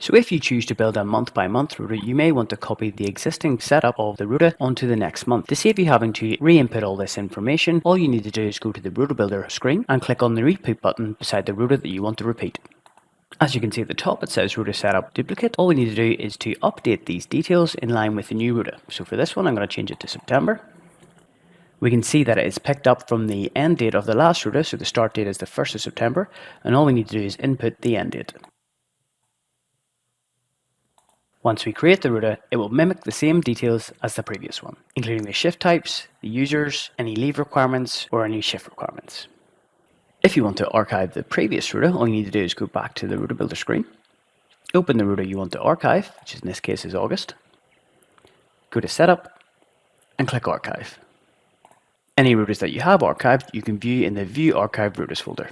So if you choose to build a month-by-month rota, you may want to copy the existing setup of the rota onto the next month. To save you having to re-input all this information, all you need to do is go to the Rota Builder screen and click on the Repeat button beside the rota that you want to repeat. As you can see at the top, it says Rota Setup Duplicate. All we need to do is to update these details in line with the new rota. So for this one, I'm going to change it to September. We can see that it is picked up from the end date of the last rota, so the start date is the 1st of September, and all we need to do is input the end date. Once we create the rota, it will mimic the same details as the previous one, including the shift types, the users, any leave requirements, or any shift requirements. If you want to archive the previous rota, all you need to do is go back to the Rota Builder screen, open the rota you want to archive, which in this case is August, go to Setup, and click Archive. Any rotas that you have archived, you can view in the View Archived Rotas folder.